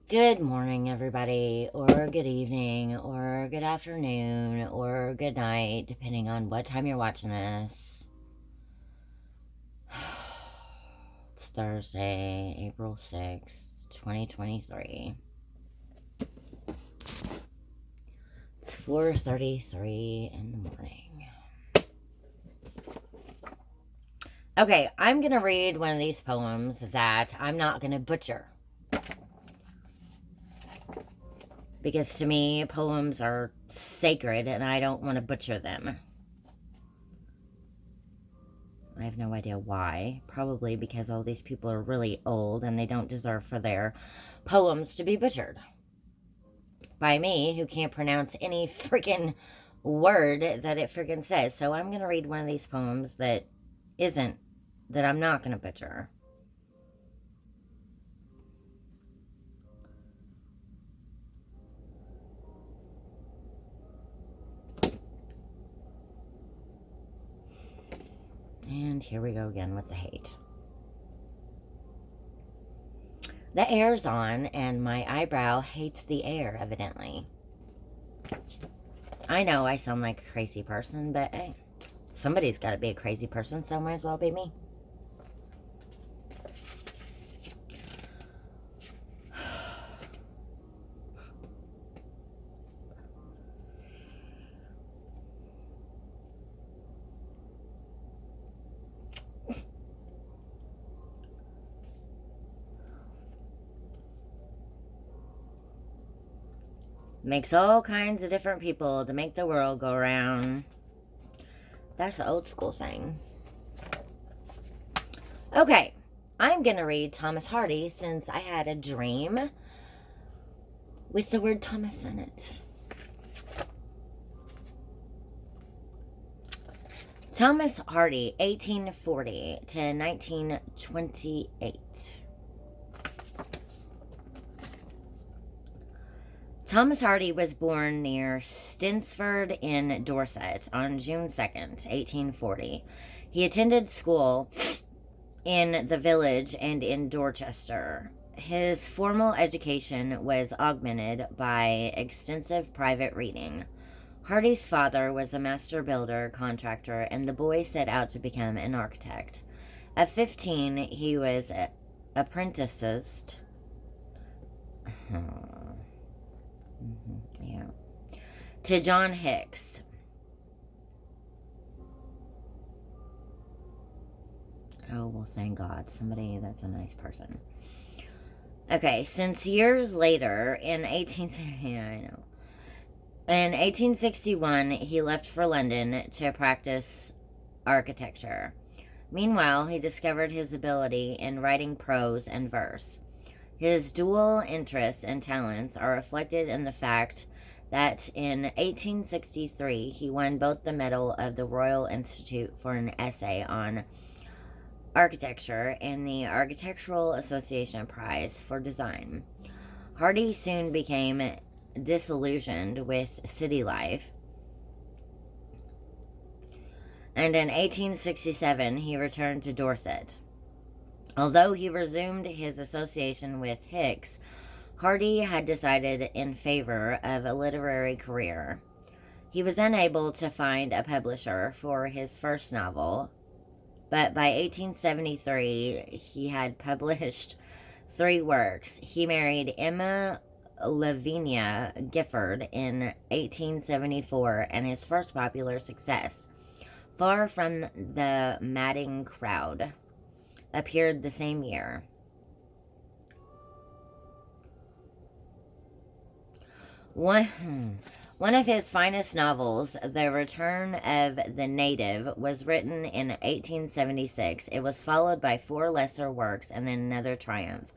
Good morning, everybody, or good evening, or good afternoon, or good night, depending on what time you're watching this. It's Thursday, April 6th, 2023. It's 4:33 in the morning. Okay, I'm going to read one of these poems that I'm not going to butcher. Because to me, poems are sacred and I don't want to butcher them. I have no idea why. Probably because all these people are really old and they don't deserve for their poems to be butchered by me, who can't pronounce any freaking word that it freaking says. So I'm going to read one of these poems that I'm not going to butcher. And here we go again with the hate. The air's on, and my eyebrow hates the air, evidently. I know I sound like a crazy person, but hey, somebody's got to be a crazy person, so might as well be me. Makes all kinds of different people to make the world go round. That's an old school saying. Okay, I'm going to read Thomas Hardy since I had a dream with the word Thomas in it. Thomas Hardy, 1840 to 1928. Thomas Hardy was born near Stinsford in Dorset on June 2nd, 1840. He attended school in the village and in Dorchester. His formal education was augmented by extensive private reading. Hardy's father was a master builder contractor, and the boy set out to become an architect. At 15, he was apprenticed. To John Hicks. Oh, well, thank God. Somebody that's a nice person. Okay, since years later, in 1861, he left for London to practice architecture. Meanwhile, he discovered his ability in writing prose and verse. His dual interests and talents are reflected in the fact that in 1863 he won both the Medal of the Royal Institute for an essay on architecture and the Architectural Association Prize for Design. Hardy soon became disillusioned with city life, and in 1867 he returned to Dorset. Although he resumed his association with Hicks, Hardy had decided in favor of a literary career. He was unable to find a publisher for his first novel, but by 1873 he had published 3 works. He married Emma Lavinia Gifford in 1874, and his first popular success, Far from the Madding Crowd, appeared the same year. One of his finest novels, The Return of the Native, was written in 1876. It was followed by 4 lesser works and then another triumph.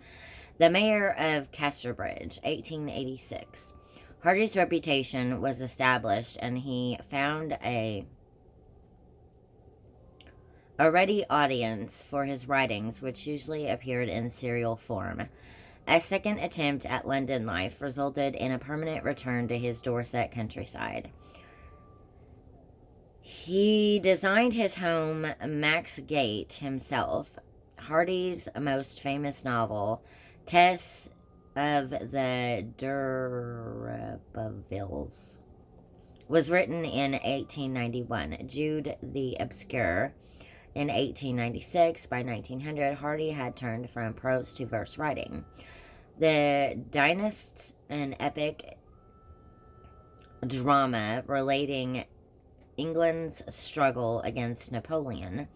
The Mayor of Casterbridge, 1886. Hardy's reputation was established, and he found a ready audience for his writings, which usually appeared in serial form. A second attempt at London life resulted in a permanent return to his Dorset countryside. He designed his home Max Gate himself. Hardy's most famous novel, Tess of the D'Urbervilles was written in 1891. Jude the Obscure in 1896. By 1900, Hardy had turned from prose to verse writing. The Dynasts, an epic drama relating England's struggle against Napoleon,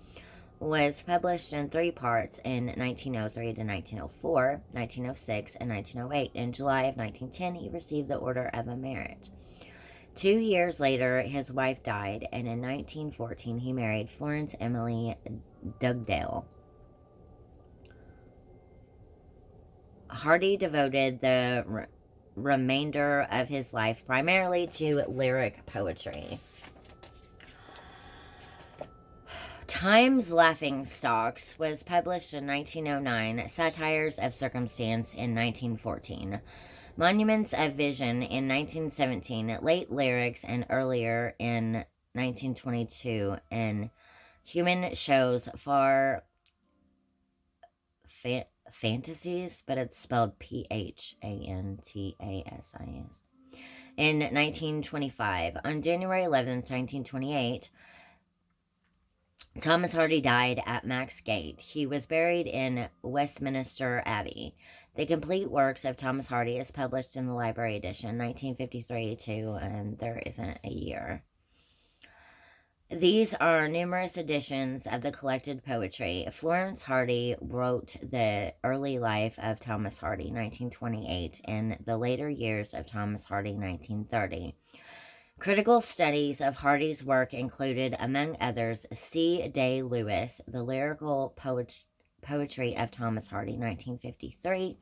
was published in 3 parts in 1903 to 1904, 1906, and 1908. In July of 1910, he received the Order of Merit. 2 years later, his wife died, and in 1914, he married Florence Emily Dugdale. Hardy devoted the remainder of his life primarily to lyric poetry. Times Laughingstocks was published in 1909, Satires of Circumstance in 1914, Monuments of Vision in 1917, Late Lyrics and Earlier in 1922, and Human Shows for Fantasies, but it's spelled Phantasis, in 1925. On January 11th, 1928, Thomas Hardy died at Max Gate. He was buried in Westminster Abbey. The complete works of Thomas Hardy is published in the Library Edition, 1953 to, and there isn't a year. These are numerous editions of the collected poetry. Florence Hardy wrote the early life of Thomas Hardy, 1928, and the later years of Thomas Hardy, 1930. Critical studies of Hardy's work included, among others, C. Day Lewis, The Lyrical Poetry of Thomas Hardy, 1953,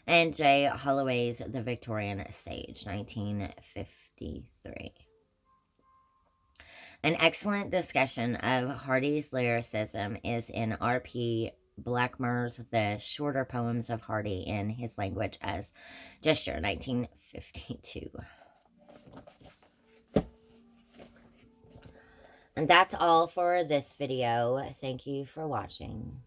and J. Holloway's The Victorian Sage, 1953. An excellent discussion of Hardy's lyricism is in R.P. Blackmer's The Shorter Poems of Hardy in His Language as Gesture, 1952. And that's all for this video. Thank you for watching.